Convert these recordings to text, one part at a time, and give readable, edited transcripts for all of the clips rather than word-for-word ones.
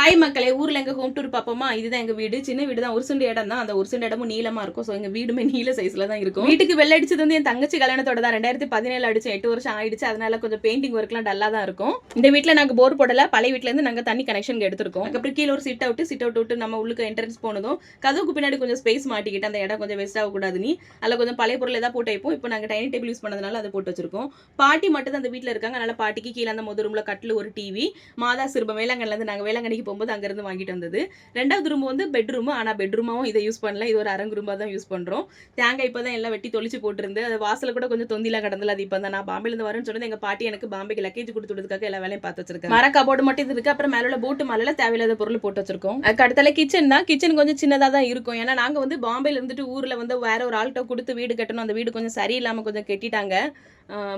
Hi மக்களே, ஊர்ல எங்க ஹோம் டூர் பாப்போமா? இதுதான் எங்க வீடு. சின்ன வீடு தான், ஒரு சென்ட் இடம் தான். அந்த ஒரு சென்ட் இடமும் நீளமா இருக்கும். ஸோ எங்க வீடுமே நீள சைஸ்ல தான் இருக்கும். வீட்டுக்கு வெள்ள அடிச்சது வந்து என் தங்கச்சி கல்யாணத்தோட தான். 2017 அடிச்சு 8 வருஷம் ஆயிடுச்சு. அதனால கொஞ்சம் பெயிண்டிங் ஒர்க்லாம் டல்லா தான் இருக்கும். இந்த வீட்ல நாங்க போர் போடல. பழைய வீட்ல இருந்து நாங்க தண்ணி கனெக்ஷன் எடுத்திருக்கோம். அதுக்கப்புறம் கீழ ஒரு சிட் அவுட் விட்டு நம்ம உள்ளுக்கு என்ட்ரன்ஸ் போனதும் கதவுக்கு பின்னாடி கொஞ்சம் ஸ்பேஸ் மாட்டிக்கிட்டு அந்த இடம் கொஞ்சம் வேஸ்ட் ஆகக்கூடாது. நீ அதில் கொஞ்சம் பழைய பொருள் ஏதாவது போட்டு வைப்போம். இப்போ நாங்கள் டைனிங் டேபிள் யூஸ் பண்ணதுனால அதை போட்டு வச்சிருக்கோம். பாட்டி மட்டும் தான் அந்த வீட்டில் இருக்காங்க. அதனால பாட்டிக்கு கீழே அந்த முதல் ரூம்ல கட்டில் ஒரு டிவி, மாதா சிறுபம் வேளாங்கண்ணில இருந்து நாங்கள் வேளாங்கண்ணிக்கு போகும்போது அங்கிருந்து வாங்கிட்டு வந்தது. ரெண்டாவது ரூம் வந்து பெட்ரூம். ஆனா பெட்ரூமாவும் இதை யூஸ் பண்ணல. இது ஒரு அரங்கு ரூமா தான் யூஸ் பண்றோம். தேங்காய் இப்பதான் எல்லாம் வெட்டி தொளிச்சு போட்டுருந்து அது வாசல கூட கொஞ்சம் தொந்திலாம் கடந்தல. அது இப்போ தான் நான் பாம்பேல இருந்து வரேன்னு சொன்னது எங்க பாட்டி எனக்கு பாம்பேக்கு லக்கேஜ் கொடுத்துடுறதுக்காக எல்லா வேலையும் பார்த்து வச்சிருக்காங்க. மர கபோர்டு மட்டும் இது இருக்கு. அப்புறம் மேல உள்ள போட்டு மேல தேவையில்லாத பொருள் போட்டு வச்சிருக்கோம். அதுக்கு அடுத்தால கிச்சன் தான். கிச்சன் கொஞ்சம் சின்னதா தான் இருக்கும். ஏன்னா நாங்க வந்து பாம்பேல இருந்துட்டு ஊர்ல வந்து வேற ஒரு ஆள்கிட்ட கொடுத்து வீடு கட்டணும். அந்த வீடு கொஞ்சம் சரியில்லாம கொஞ்சம் கெட்டிட்டாங்க.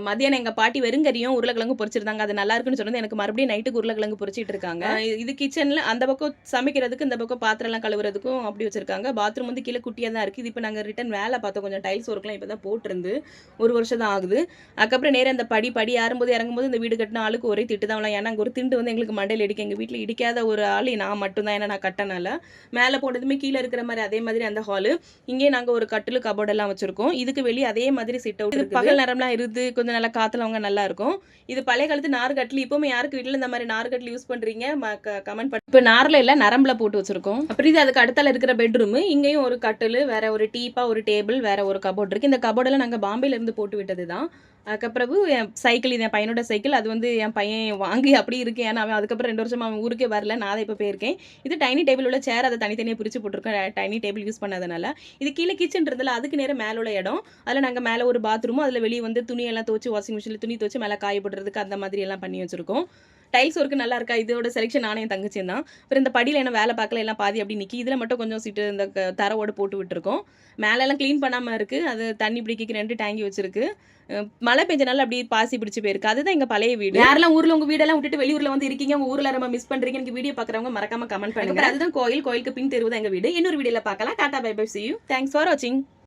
மதியானம் எங்க பாட்டி வெறுங்கறியும் உருளைக்கிழங்கு பொரிச்சிருந்தாங்க. அது நல்லா இருக்குன்னு சொன்னது எனக்கு மறுபடியும் நைட்டுக்கு உருளைக்கிழங்கு பொரிச்சிட்டு இருக்காங்க. இது கிச்சன்ல அந்த பக்கம் சமைக்கிறதுக்கு, இந்த பக்கம் பாத்திரம் எல்லாம் கழுவுறதுக்கும் அப்படி வச்சிருக்காங்க. பாத்ரூம் வந்து கீழே குட்டியா தான் இருக்கு. இது இப்போ நாங்க ரிட்டர்ன் வேலை பார்த்தோம். கொஞ்சம் டைல்ஸ் ஒர்க்லாம் இப்பதான் போட்டிருந்து 1 வருஷம் தான் ஆகுது. அதுக்கப்புறம் நேரம் இந்த படி ஏறும்போது இறங்கும்போது இந்த வீடு கட்டின ஆளுக்கு ஒரே திட்டு தான். ஏன்னா அங்கே ஒரு திண்டு வந்து எங்களுக்கு மண்டையில் இடிக்க. எங்க வீட்டில் இடிக்காத ஒரு ஆள் நான் மட்டும்தான். ஏன்னா நான் கட்டனால மேலே போனதுமே கீழே இருக்கிற மாதிரி அதே மாதிரி அந்த ஹாலு. இங்கே நாங்க ஒரு கட்டில் கபோர்ட் எல்லாம் வச்சிருக்கோம். இதுக்கு வெளியே அதே மாதிரி சிட் அவுட் இருக்கு. பகல் நேரம்லாம் இருந்து கொஞ்சம் நல்லா காத்துலவங்க நல்லா இருக்கும். இது பழைய காலத்து நார் கட்டில். இப்பவுமே யாருக்கு வீட்டில் இந்த மாதிரி நார் கட்டில் யூஸ் பண்றீங்க கமெண்ட் பண்ணி. இப்போ நார்ல இல்ல நரம்புல போட்டு வச்சிருக்கோம். அப்புறம் இது அதுக்கு அடுத்தால இருக்கிற பெட்ரூம். இங்கேயும் ஒரு கட்டில், வேற ஒரு டீப்பா, ஒரு டேபிள், வேற ஒரு கபோர்ட் இருக்கு. இந்த கபோர்டெல்லாம் நாங்க பாம்பேல இருந்து போட்டு விட்டது தான். அதுக்கப்புறம் என் சைக்கிள், இது என் பையனோட சைக்கிள். அது வந்து என் பையன் வாங்கி அப்படி இருக்கு. ஏன்னா அவன் அதுக்கப்புறம் 2 வருஷமா அவன் ஊருக்கே வரல. நான் அதை இப்போ போயிருக்கேன். இது டைனி டேபிள் உள்ள சேர். அதை தனித்தனியாக பிரிச்சு போட்டிருக்கேன். டைனி டேபிள் யூஸ் பண்ணதுனால. இது கீழே கிச்சன் இருந்ததுல அதுக்கு நேரம் மேல உள்ள இடம். அதில் நாங்கள் மேலே ஒரு பாத்ரூமும், அதில் வெளியே வந்து துணியெல்லாம் துவச்சி வாஷிங் மிஷினில் துணி துவச்சி மேலே காயப்படுறதுக்கு அந்த மாதிரி எல்லாம் பண்ணி வச்சிருக்கோம். டைல்ஸ் ஒர்க்கு நல்லா இருக்கா? இதோட செலெக்ஷன் நானே என் தங்கச்சியும் தான். அப்புறம் இந்த படியில் என்ன வேலை பார்க்கல, எல்லாம் பாதி அப்படி நிற்கி. இதில் மட்டும் கொஞ்சம் சீட்டு இந்த தரவோடு போட்டு விட்டுருக்கோம். மேலெல்லாம் க்ளீன் பண்ணாமல் இருக்குது. அது தண்ணி பிடிக்க 2 டேங்கி வச்சிருக்கு. மழை பெஞ்சனால அப்படி பாசி பிடிச்சி போயிருக்கு. அதுதான் எங்க பழைய வீடு. யாரெல்லாம் ஊர்ல உங்க வீடெல்லாம் விட்டுட்டு வெளியூர்ல வந்து இருக்கீங்க, உங்க ஊர்ல ரொம்ப மிஸ் பண்றீங்க, எனக்கு வீடியோ பாக்குறவங்க மறக்காம கமெண்ட் பண்ணுங்க. அதுதான் கோயிலுக்கு பின் தெருவு தான் எங்க வீடு. இன்னொரு வீடியோல பார்க்கலாம். Tata bye bye, see you. Thanks for watching.